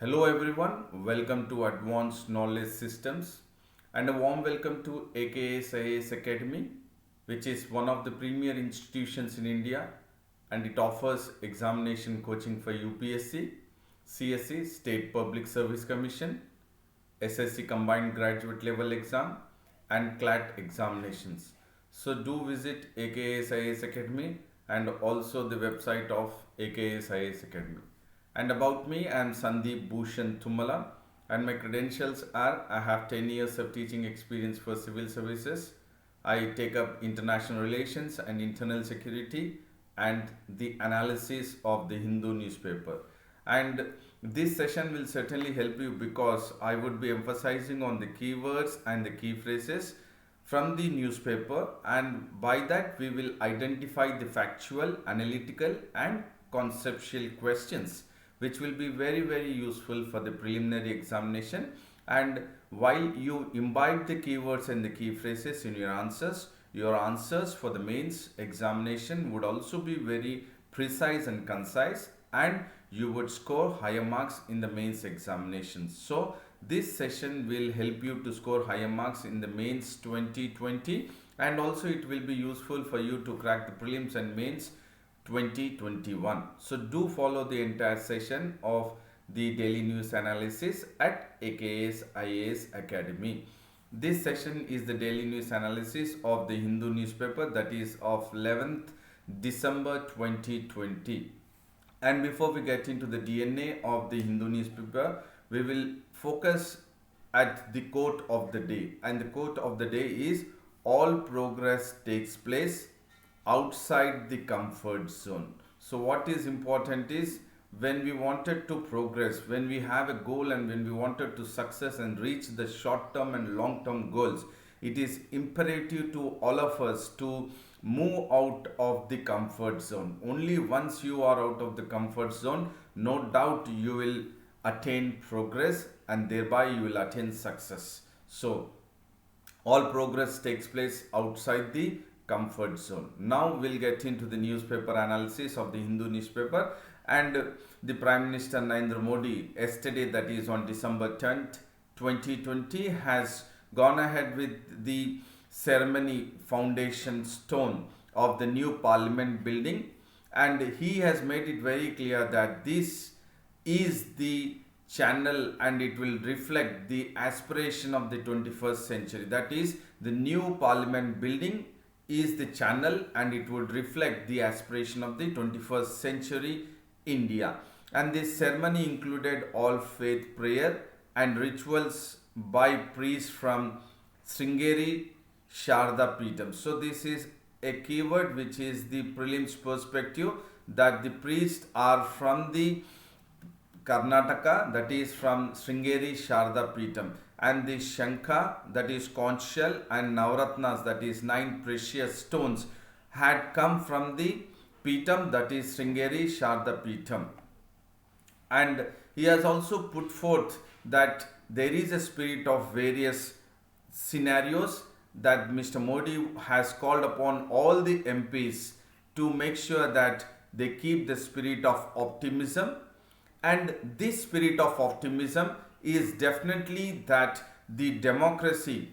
Hello everyone, welcome to Advanced Knowledge Systems and a warm welcome to AKS IAS Academy, which is one of the premier institutions in India, and it offers examination coaching for UPSC, CSE, State Public Service Commission, SSC Combined Graduate Level Exam and CLAT examinations. So do visit AKS IAS Academy and also the website of AKS IAS Academy. And about me, I am Sandeep Bhushan and my credentials are I have 10 years of teaching experience for civil services. I take up international relations and internal security and the analysis of the Hindu newspaper. And this session will certainly help you because I would be emphasizing on the keywords and the key phrases from the newspaper, and by that we will identify the factual, analytical and conceptual questions which will be very useful for the preliminary examination. And while you imbibe the keywords and the key phrases in your answers for the mains examination would also be very precise and concise, and you would score higher marks in the mains examinations. So this session will help you to score higher marks in the mains 2020, and also it will be useful for you to crack the prelims and mains 2021. So do follow the entire session of the daily news analysis at AKS IAS Academy. This session is the daily news analysis of the Hindu newspaper, that is of 11th December 2020. And before we get into the DNA of the Hindu newspaper, we will focus at the quote of the day. And the quote of the day is, all progress takes place outside the comfort zone. So what is important is, when we wanted to progress, when we have a goal and when we wanted to success and reach the short term and long term goals, it is imperative to all of us to move out of the comfort zone. Only once you are out of the comfort zone, no doubt you will attain progress and thereby you will attain success. So all progress takes place outside the comfort zone. Now we'll get into the newspaper analysis of the Hindu newspaper. And the Prime Minister Narendra Modi yesterday, that is on December 10th 2020, has gone ahead with the ceremony foundation stone of the new parliament building, and he has made it very clear that this is the channel and it will reflect the aspiration of the 21st century. That is, the new parliament building is the channel and it would reflect the aspiration of the 21st century India. And this ceremony included all faith prayer and rituals by priests from Sringeri Sharda Peetham. So this is a keyword which is the prelims perspective, that the priests are from the Karnataka, that is from Sringeri Sharda Peetham, and the Shankha, that is conch shell, and Navratnas, that is 9 precious stones, had come from the Peetham, that is Sringeri Sharda Peetham. And he has also put forth that there is a spirit of various scenarios, that Mr. Modi has called upon all the MPs to make sure that they keep the spirit of optimism. And this spirit of optimism is definitely that the democracy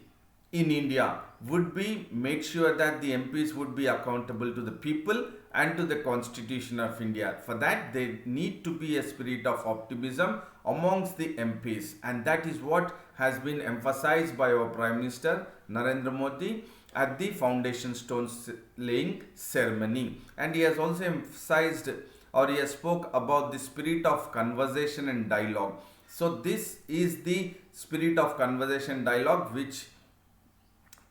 in India would be made sure that the MPs would be accountable to the people and to the Constitution of India. For that, there need to be a spirit of optimism amongst the MPs, and that is what has been emphasized by our Prime Minister Narendra Modi at the foundation stone laying ceremony. And he has also emphasized, or he has spoke about the spirit of conversation and dialogue. So this is the spirit of conversation dialogue, which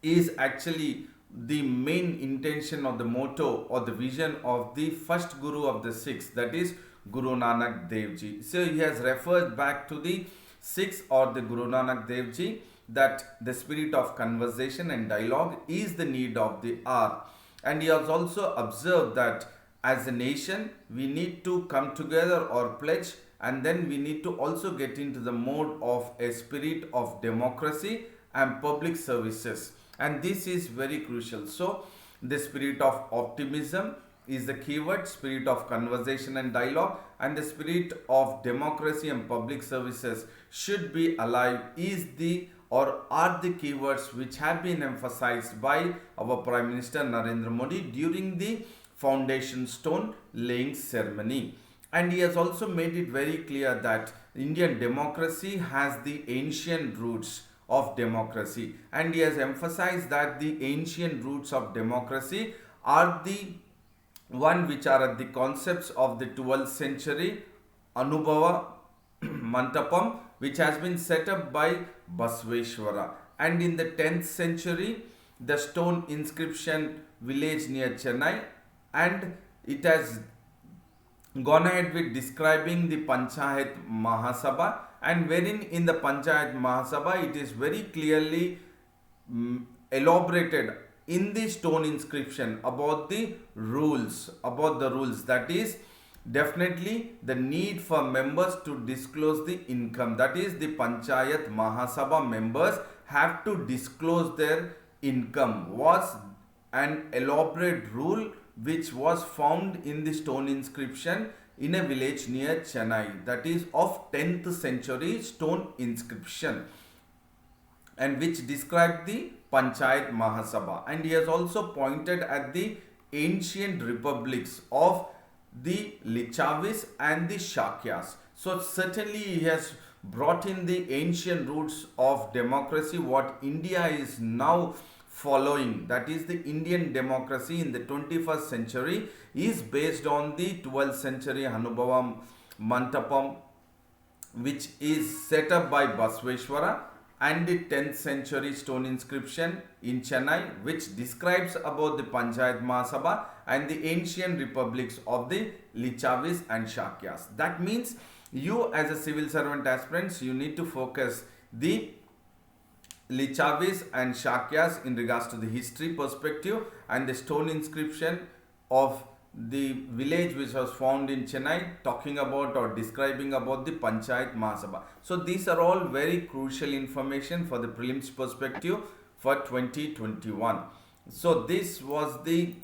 is actually the main intention or the motto or the vision of the first Guru of the Sikhs, that is Guru Nanak Dev Ji. So he has referred back to the Sikhs or the Guru Nanak Dev Ji, that the spirit of conversation and dialogue is the need of the hour. And he has also observed that as a nation we need to come together or pledge, and then we need to also get into the mode of a spirit of democracy and public services, and this is very crucial. So the spirit of optimism is the keyword, spirit of conversation and dialogue, and the spirit of democracy and public services should be alive is the or are the keywords which have been emphasized by our Prime Minister Narendra Modi during the foundation stone laying ceremony. And he has also made it very clear that Indian democracy has the ancient roots of democracy, and he has emphasized that the ancient roots of democracy are the one which are at the concepts of the 12th century Anubhava Mantapam, which has been set up by Basveshwara, and in the 10th century the stone inscription village near Chennai, and it has gone ahead with describing the Panchayat Mahasabha, and wherein in the Panchayat Mahasabha it is very clearly elaborated in the stone inscription about the rules, that is definitely the need for members to disclose the income, that is the Panchayat Mahasabha members have to disclose their income, was an elaborate rule which was found in the stone inscription in a village near Chennai, that is of 10th century stone inscription, and which described the Panchayat Mahasabha. And he has also pointed at the ancient republics of the Lichavis and the Shakyas. So certainly he has brought in the ancient roots of democracy, what India is now following, that is the Indian democracy in the 21st century is based on the 12th century Anubhava Mantapam, which is set up by Basveshwara, and the 10th century stone inscription in Chennai, which describes about the Panchayat Mahasabha and the ancient republics of the Lichavis and Shakyas. That means you as a civil servant aspirants, you need to focus the Lichavis and Shakyas in regards to the history perspective, and the stone inscription of the village which was found in Chennai talking about or describing about the Panchayat Mahasabha. So these are all very crucial information for the prelims perspective for 2021. So this was the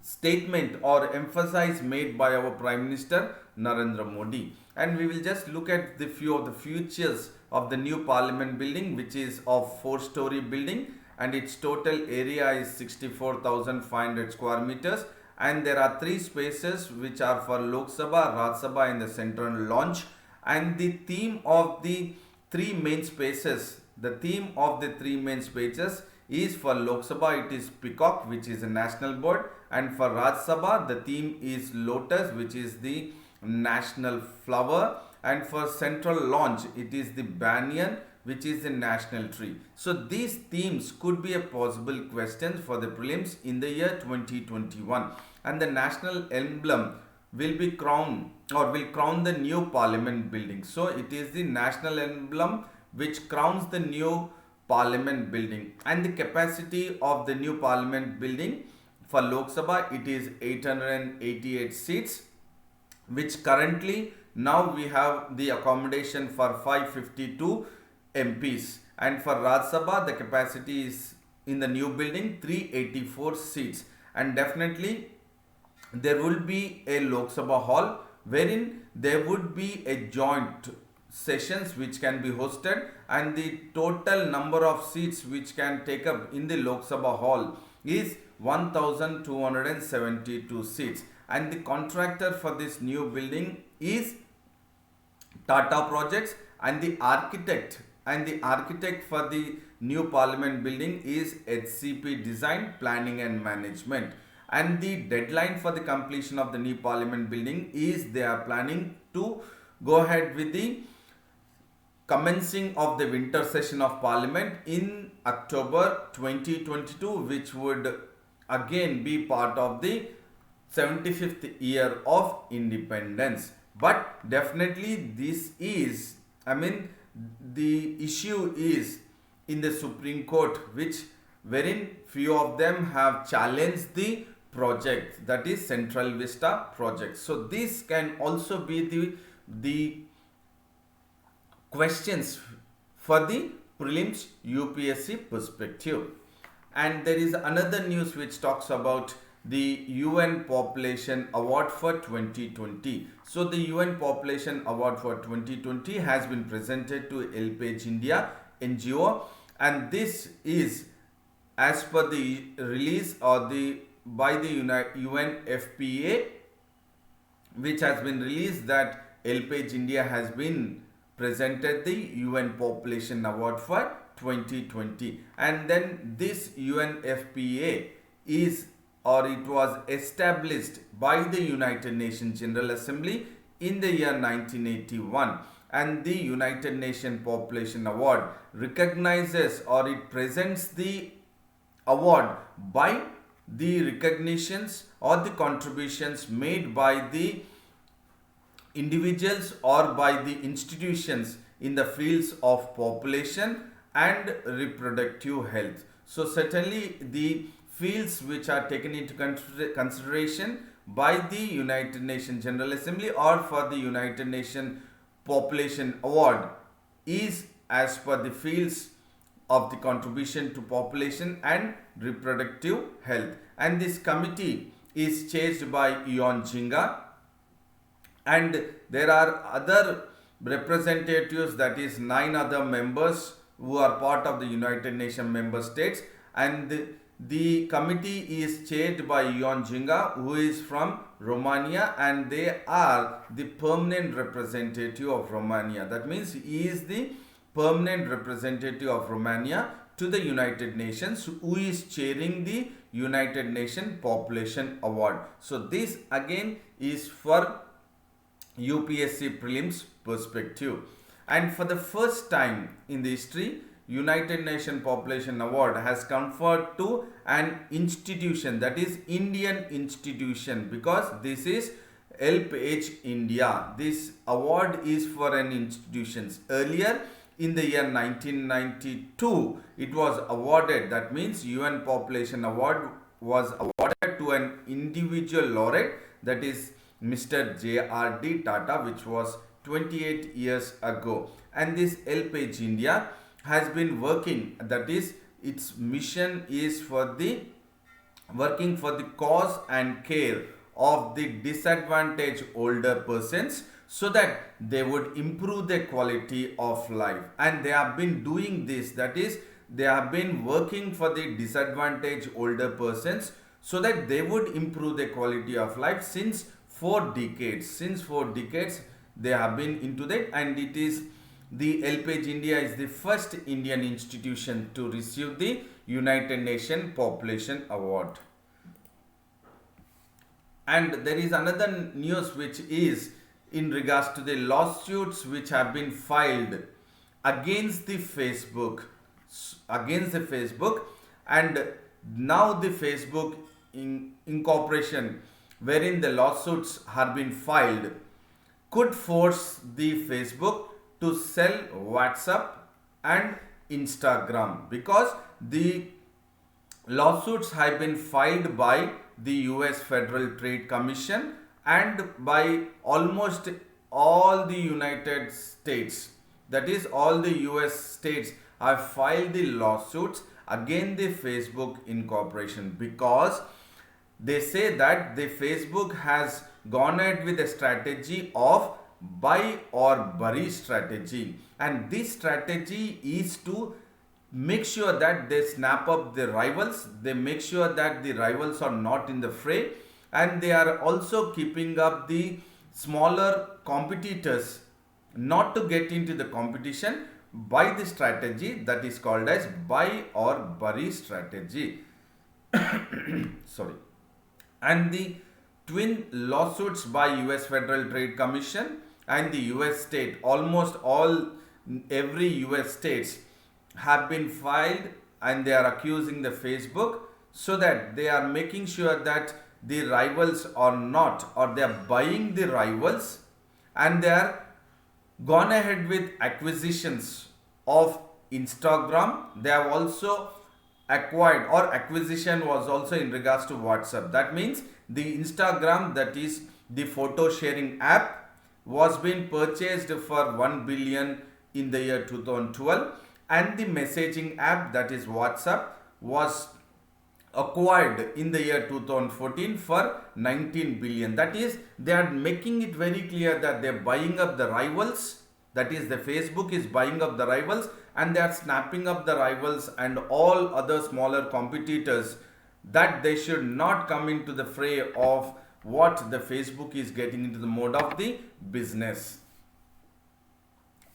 statement or emphasis made by our Prime Minister Narendra Modi, and we will just look at the few of the features of the new Parliament building, which is of 4-story building, and its total area is 64,500 square meters, and there are 3 spaces which are for Lok Sabha, Raj Sabha in the central launch. And the theme of the 3 main spaces, is for Lok Sabha it is peacock, which is a national bird, and for Raj Sabha the theme is lotus, which is the national flower, and for central launch it is the banyan, which is the national tree. So these themes could be a possible question for the prelims in the year 2021, and the national emblem will crown the new Parliament building. So it is the national emblem which crowns the new Parliament building, and the capacity of the new Parliament building for Lok Sabha it is 888 seats, which currently now we have the accommodation for 552 MPs, and for Raj Sabha the capacity is in the new building 384 seats, and definitely there will be a Lok Sabha hall wherein there would be a joint sessions which can be hosted, and the total number of seats which can take up in the Lok Sabha hall is 1272 seats, and the contractor for this new building is Tata Projects, and the architect for the new Parliament building is HCP Design, Planning and Management. And the deadline for the completion of the new Parliament building is they are planning to go ahead with the commencing of the winter session of Parliament in October 2022, which would again be part of the 75th year of independence. But definitely this is, the issue is in the Supreme Court, wherein few of them have challenged the project, that is Central Vista project. So this can also be the questions for the prelims UPSC perspective. And there is another news which talks about the UN Population Award for 2020. So the UN Population Award for 2020 has been presented to LPH India NGO, and this is as per the release or the by the UNFPA, which has been released, that LPH India has been presented the UN Population Award for 2020. And then this UNFPA is, or it was established by the United Nations General Assembly in the year 1981, and the United Nations Population Award recognizes, or it presents the award by the recognitions or the contributions made by the individuals or by the institutions in the fields of population and reproductive health. So certainly the fields which are taken into consideration by the United Nations General Assembly or for the United Nations Population Award is as per the fields of the contribution to population and reproductive health. And this committee is chaired by Ion Jinga, and there are other representatives, that is 9 other members who are part of the United Nations member states, and the committee is chaired by Ion Jinga, who is from Romania, and they are the permanent representative of Romania. That means he is the permanent representative of Romania to the United Nations, who is chairing the United Nations Population Award. So this again is for UPSC prelims perspective. And for the first time in the history, United Nations Population Award has conferred to an institution, that is Indian institution, because this is LPH India. This award is for an institution. Earlier in the year 1992, it was awarded, that means UN Population Award was awarded to an individual laureate, that is Mr. J.R.D. Tata, which was 28 years ago. And this LPH India has been working, that is its mission is for the working for the cause and care of the disadvantaged older persons, so that they would improve their quality of life. And they have been doing this, that is they have been working for the disadvantaged older persons so that they would improve their quality of life since 4 decades. Since 4 decades they have been into that, and it is the LPH India is the first Indian institution to receive the United Nations Population Award. And there is another news which is in regards to the lawsuits which have been filed against the Facebook, and now the Facebook incorporation, wherein the lawsuits have been filed, could force the Facebook to sell WhatsApp and Instagram, because the lawsuits have been filed by the US Federal Trade Commission and by almost all the United States, that is all the US states have filed the lawsuits against the Facebook incorporation, because they say that the Facebook has gone ahead with a strategy of buy or bury strategy, and this strategy is to make sure that they snap up the rivals, they make sure that the rivals are not in the fray, and they are also keeping up the smaller competitors not to get into the competition by the strategy that is called as buy or bury strategy. Sorry. And the twin lawsuits by US Federal Trade Commission and the US state, almost every US states have been filed, and they are accusing the Facebook, so that they are making sure that the rivals are not, or they are buying the rivals, and they are gone ahead with acquisitions of Instagram. They have also acquired, or acquisition was also in regards to WhatsApp. That means the Instagram, that is the photo sharing app, was being purchased for 1 billion in the year 2012, and the messaging app, that is WhatsApp, was acquired in the year 2014 for 19 billion. That is, they are making it very clear that they're buying up the rivals. That is, the Facebook is buying up the rivals, and they are snapping up the rivals and all other smaller competitors, that they should not come into the fray of what the Facebook is getting into the mode of the business.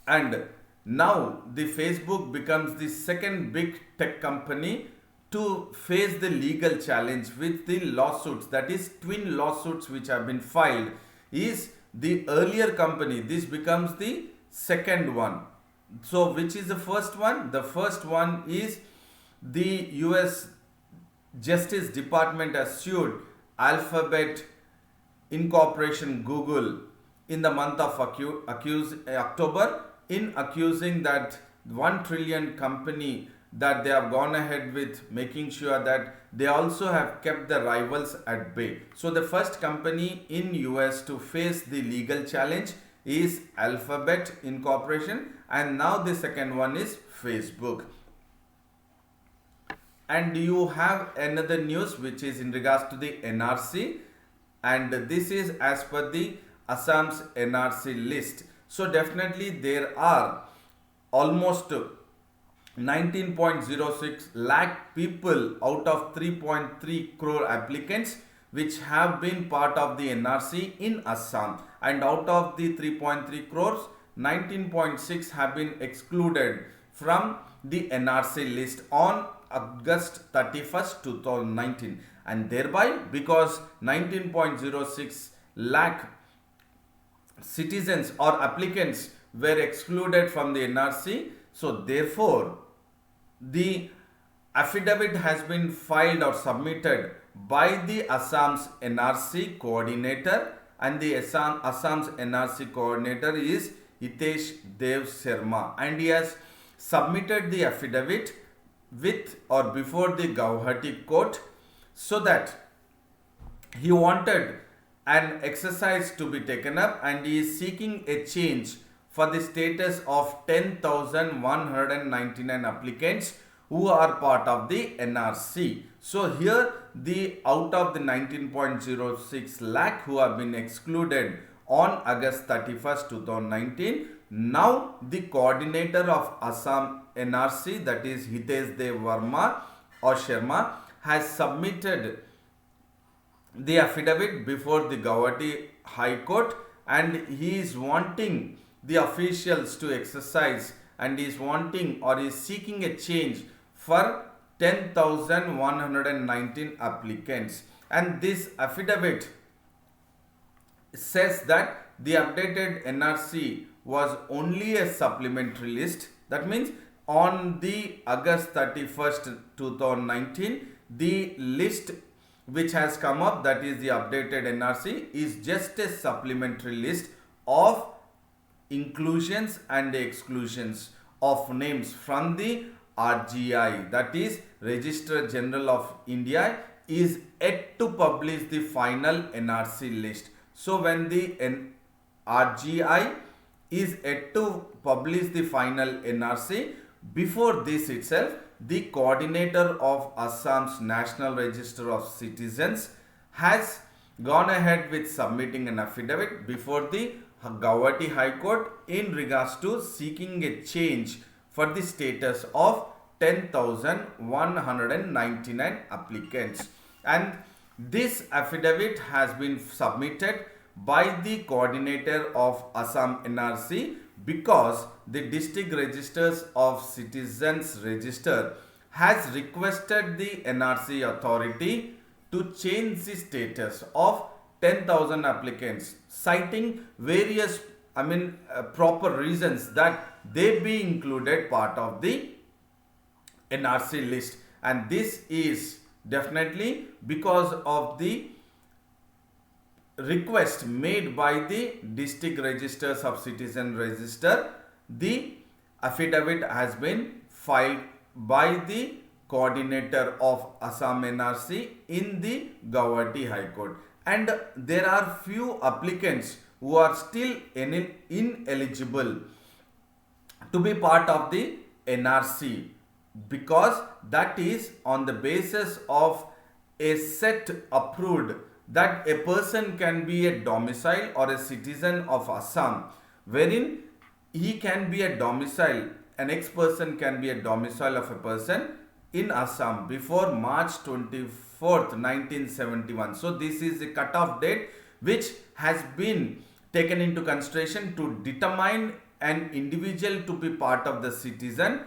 And now the Facebook becomes the second big tech company to face the legal challenge with the lawsuits, that is twin lawsuits which have been filed. Is the earlier company, this becomes the second one. So which is the first one? The first one is the US Justice Department has sued Alphabet Incorporation Google in the month of October, in accusing that 1 trillion company, that they have gone ahead with making sure that they also have kept the rivals at bay. So the first company in US to face the legal challenge is Alphabet Incorporation, and now the second one is Facebook. And you have another news which is in regards to the NRC, and this is as per the Assam's NRC list. So definitely there are almost 19.06 lakh people out of 3.3 crore applicants which have been part of the NRC in Assam, and out of the 3.3 crores, 19.6 have been excluded from the NRC list on August 31st, 2019, and thereby, because 19.06 lakh citizens or applicants were excluded from the NRC, so therefore the affidavit has been filed or submitted by the Assam's NRC coordinator, and the Assam's NRC coordinator is Hitesh Dev Sharma, and he has submitted the affidavit with or before the Guwahati court, so that he wanted an exercise to be taken up, and he is seeking a change for the status of 10,199 applicants who are part of the NRC. So here, the out of the 19.06 lakh who have been excluded on August 31st, 2019, now the coordinator of Assam NRC, that is Hitesh Dev Verma or Sharma, has submitted the affidavit before the Guwahati High Court, and he is wanting the officials to exercise, and is wanting or is seeking a change for 10,119 applicants. And this affidavit says that the updated NRC was only a supplementary list. That means on the August 31st, 2019, the list which has come up, that is the updated NRC, is just a supplementary list of inclusions and exclusions of names from the RGI, that is Registrar General of India, is yet to publish the final NRC list. So when the RGI is yet to publish the final NRC, before this itself, the coordinator of Assam's National Register of Citizens has gone ahead with submitting an affidavit before the Guwahati High Court in regards to seeking a change for the status of 10,199 applicants. And this affidavit has been submitted by the coordinator of Assam NRC, because the District Registers of Citizens Register has requested the NRC authority to change the status of 10,000 applicants, citing various proper reasons that they be included part of the NRC list. And this is definitely because of the request made by the District Registers of Citizen Register. The affidavit has been filed by the coordinator of Assam NRC in the Guwahati High Court, and there are few applicants who are still ineligible to be part of the NRC, because that is on the basis of a set approved that a person can be a domicile or a citizen of Assam, wherein he can be a domicile, an ex-person can be a domicile of a person in Assam before March 24th, 1971. So this is the cutoff date which has been taken into consideration to determine an individual to be part of the citizen,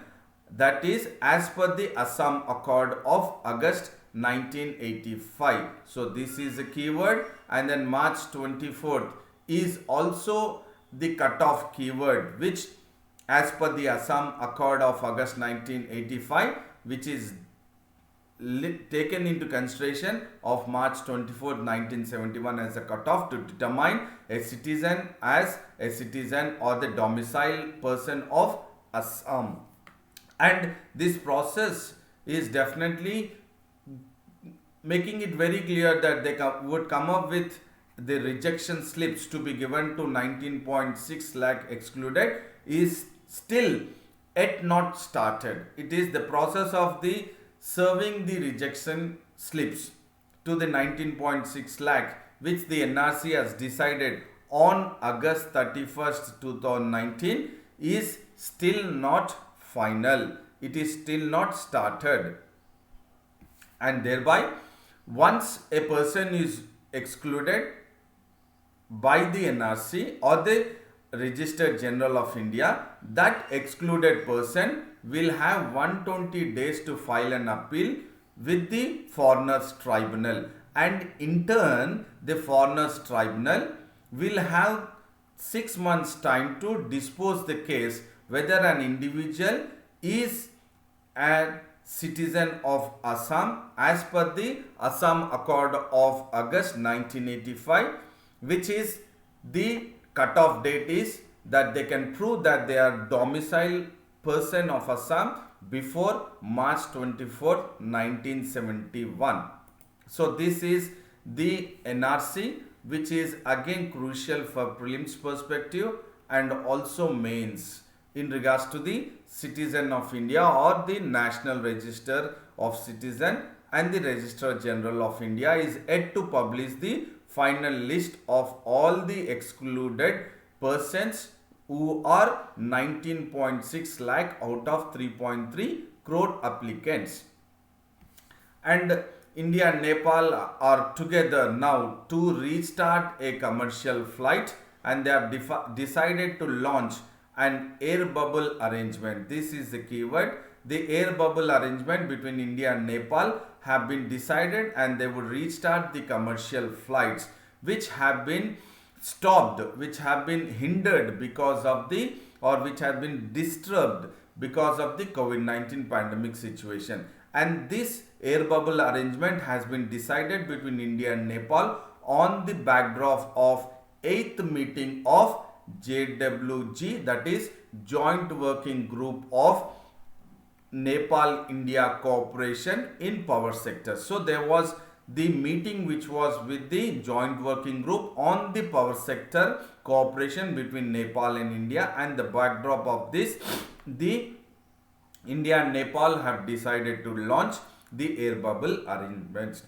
that is as per the Assam Accord of August 1985. So this is a keyword, and then March 24th is also the cutoff keyword, which as per the Assam Accord of August 1985, which is taken into consideration of March 24, 1971 as a cutoff to determine a citizen as a citizen or the domicile person of Assam. And this process is definitely making it very clear that they would come up with the rejection slips to be given to 19.6 lakh excluded is still yet not started. It is the process of the serving the rejection slips to the 19.6 lakh which the NRC has decided on August 31st, 2019 is still not final. It is still not started. And thereby, once a person is excluded by the NRC or the Registrar General of India, that excluded person will have 120 days to file an appeal with the Foreigners Tribunal, and in turn the Foreigners Tribunal will have 6 months time to dispose the case whether an individual is a citizen of Assam as per the Assam Accord of August 1985, which is the cutoff date is that they can prove that they are domicile person of Assam before March 24, 1971. So this is the NRC, which is again crucial for prelims perspective and also mains in regards to the citizen of India or the National Register of Citizen, and the Registrar General of India is yet to publish the final list of all the excluded persons who are 19.6 lakh out of 3.3 crore applicants. And India and Nepal are together now to restart a commercial flight, and they have decided to launch an air bubble arrangement. This is the keyword. The air bubble arrangement between India and Nepal have been decided, and they would restart the commercial flights which have been stopped, which have been hindered because of the, or which have been disturbed because of the COVID-19 pandemic situation. And this air bubble arrangement has been decided between India and Nepal on the backdrop of 8th meeting of JWG, that is Joint Working Group of Nepal India Cooperation in Power Sector. So there was the meeting which was with the Joint Working Group on the power sector cooperation between Nepal and India, and the backdrop of this, the India and Nepal have decided to launch the air bubble arrangements,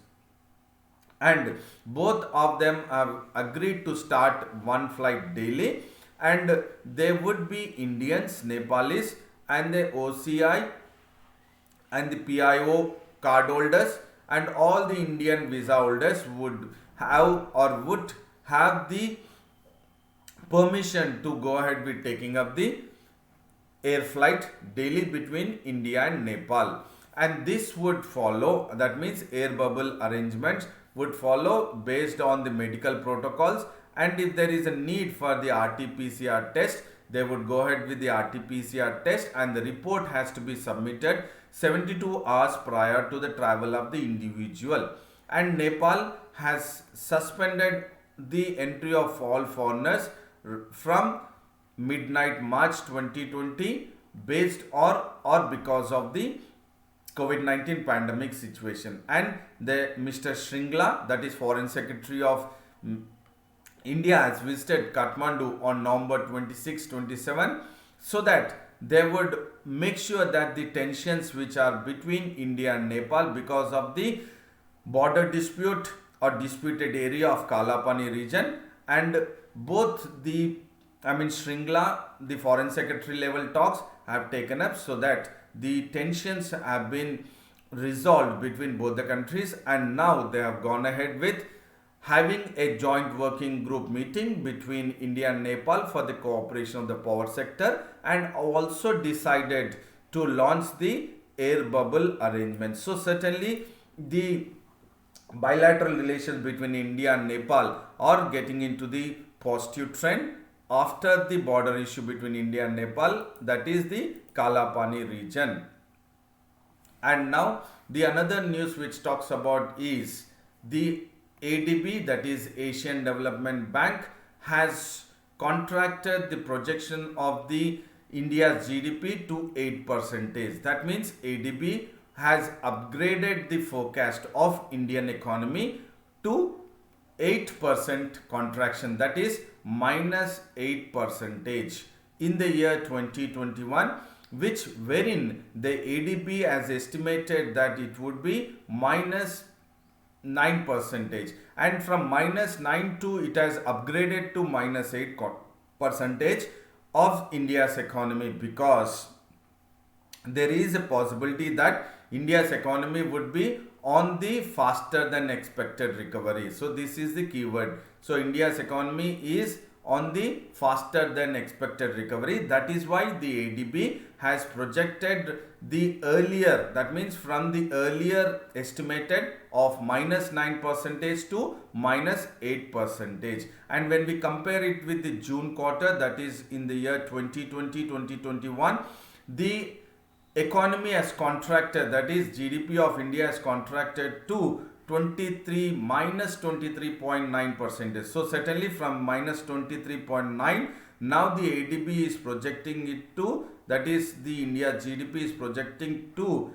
and both of them have agreed to start one flight daily, and there would be Indians, Nepalis and the OCI and the PIO card holders and all the Indian visa holders would have or would have the permission to go ahead with taking up the air flight daily between India and Nepal. And this would follow, that means air bubble arrangements would follow based on the medical protocols, and if there is a need for the RT-PCR test, they would go ahead with the RT-PCR test, and the report has to be submitted 72 hours prior to the travel of the individual. And Nepal has suspended the entry of all foreigners from midnight March 2020 based or because of the COVID-19 pandemic situation. And the Mr. Shringla, that is Foreign Secretary of India, has visited Kathmandu on November 26-27 so that they would make sure that the tensions which are between India and Nepal because of the border dispute or disputed area of Kalapani region, and both the Shringla, the foreign secretary level talks have taken up, so that the tensions have been resolved between both the countries, and now they have gone ahead with having a joint working group meeting between India and Nepal for the cooperation of the power sector, and also decided to launch the air bubble arrangement. So certainly the bilateral relations between India and Nepal are getting into the positive trend after the border issue between India and Nepal, that is the Kalapani region. And now the another news which talks about is the ADB, that is Asian Development Bank, has contracted the projection of the India's GDP to 8%. That means ADB has upgraded the forecast of Indian economy to 8% contraction, that is minus 8% in the year 2021, which wherein the ADB has estimated that it would be minus 9%, and from minus 9 to it has upgraded to minus 8% of India's economy, because there is a possibility that India's economy would be on the faster than expected recovery. So this is the keyword. So India's economy is on the faster than expected recovery. That is why the ADB has projected the earlier, that means from the earlier estimated of minus 9% to minus 8%. And when we compare it with the June quarter, that is in the year 2020-2021, the economy has contracted, that is GDP of India has contracted to minus 23.9%. So certainly from minus 23.9, now the ADB is projecting it to, that is the India GDP is projecting to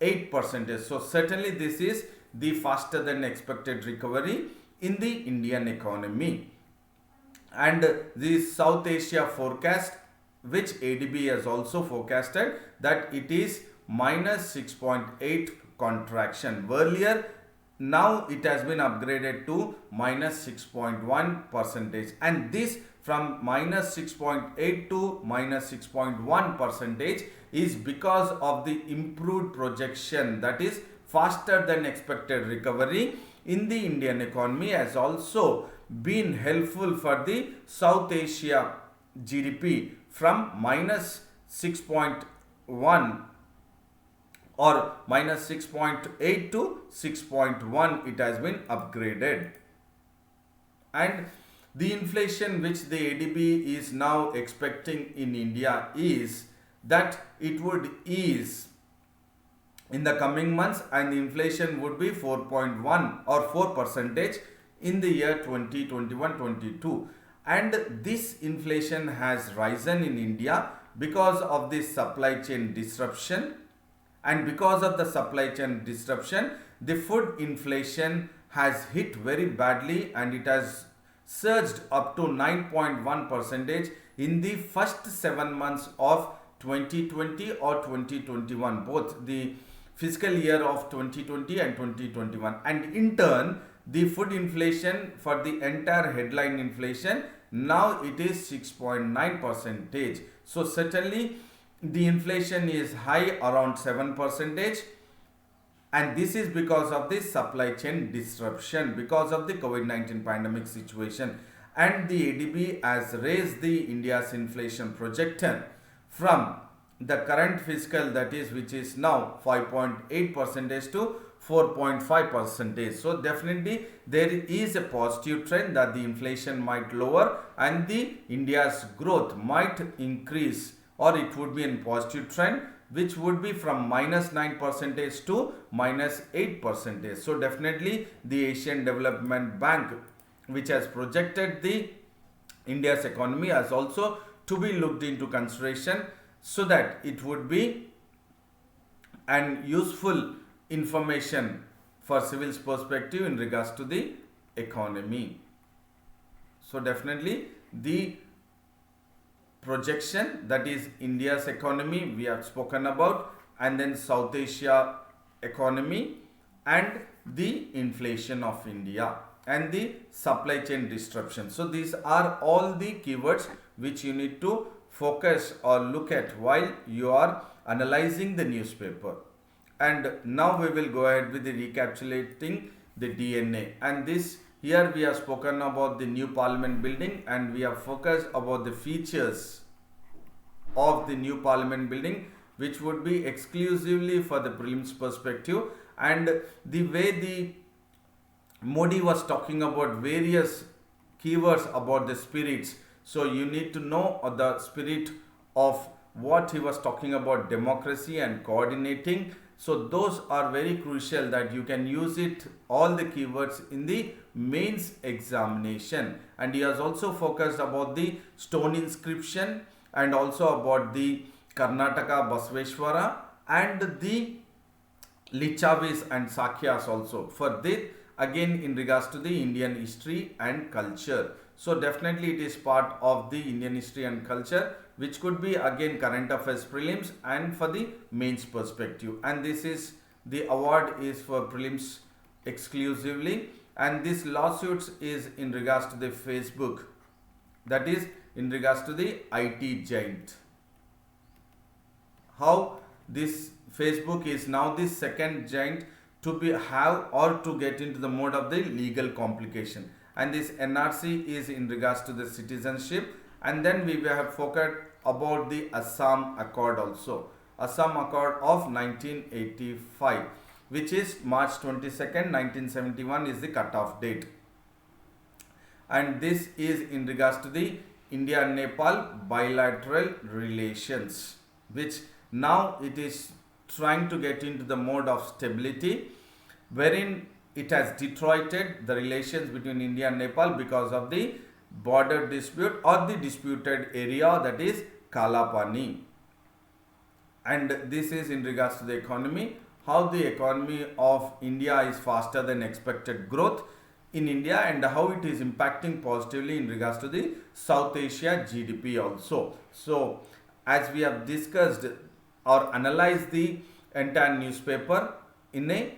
8%. So certainly this is the faster than expected recovery in the Indian economy. And the South Asia forecast, which ADB has also forecasted, that it is minus 6.8 contraction. Earlier, now it has been upgraded to minus 6.1%, and this from minus 6.8 to minus 6.1% is because of the improved projection, that is faster than expected recovery in the Indian economy has also been helpful for the South Asia GDP from minus 6.1 or minus 6.8 to 6.1, it has been upgraded. And the inflation which the ADB is now expecting in India is that it would ease in the coming months, and the inflation would be 4.1 or 4% in the year 2021-22. And this inflation has risen in India because of the supply chain disruption. And because of the supply chain disruption, the food inflation has hit very badly, and it has surged up to 9.1% in the first 7 months of 2020 or 2021, both the fiscal year of 2020 and 2021. And in turn, the food inflation for the entire headline inflation, now it is 6.9%. So certainly the inflation is high, around 7%, and this is because of the supply chain disruption, because of the COVID-19 pandemic situation. And the ADB has raised the India's inflation projection from the current fiscal, that is which is now 5.8% to 4.5%. So definitely there is a positive trend that the inflation might lower and the India's growth might increase, or it would be in positive trend, which would be from minus 9% to minus 8%. So definitely the Asian Development Bank, which has projected the India's economy, has also to be looked into consideration, so that it would be an useful information for civil's perspective in regards to the economy. So definitely the projection, that is India's economy we have spoken about, and then South Asia economy, and the inflation of India and the supply chain disruption. So these are all the keywords which you need to focus or look at while you are analyzing the newspaper. And now we will go ahead with the recapitulating the DNA. And this here we have spoken about the new parliament building, and we have focused about the features of the new parliament building, which would be exclusively for the prelims perspective, and the way the Modi was talking about various keywords about the spirits. So you need to know the spirit of what he was talking about, democracy and coordinating. So those are very crucial that you can use it, all the keywords in the mains examination. And he has also focused about the stone inscription and also about the Karnataka Basveshwara and the Lichavis and Sakyas also. For this, again in regards to the Indian history and culture. So definitely it is part of the Indian history and culture, which could be again current affairs prelims and for the mains perspective. And this is the award is for prelims exclusively, and this lawsuits is in regards to the Facebook, that is in regards to the IT giant. How this Facebook is now the second giant to be have or to get into the mode of the legal complication. And this NRC is in regards to the citizenship. And then we have focused about the Assam Accord also. Assam Accord of 1985, which is March 22nd, 1971 is the cutoff date. And this is in regards to the India and Nepal bilateral relations, which now it is trying to get into the mode of stability, wherein it has deteriorated the relations between India and Nepal because of the border dispute or the disputed area, that is Kalapani. And this is in regards to the economy, how the economy of India is faster than expected growth in India and how it is impacting positively in regards to the South Asia GDP also. So as we have discussed or analyzed the entire newspaper in a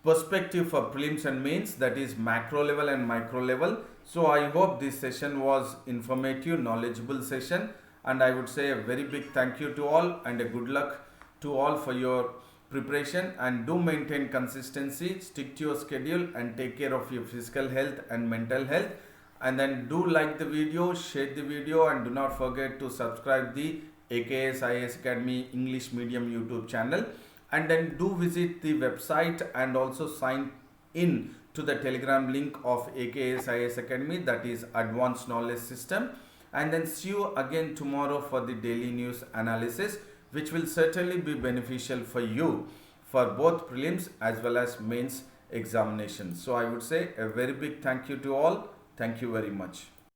perspective for prelims and mains, that is macro level and micro level. So I hope this session was informative, knowledgeable session, and I would say a very big thank you to all and a good luck to all for your preparation. And do maintain consistency, stick to your schedule and take care of your physical health and mental health. And then do like the video, share the video, and do not forget to subscribe the AKS IAS Academy English Medium YouTube channel. And then do visit the website and also sign in to the Telegram link of AKS IAS Academy, that is Advanced Knowledge System. And then see you again tomorrow for the daily news analysis, which will certainly be beneficial for you for both prelims as well as mains examinations. So I would say a very big thank you to all. Thank you very much.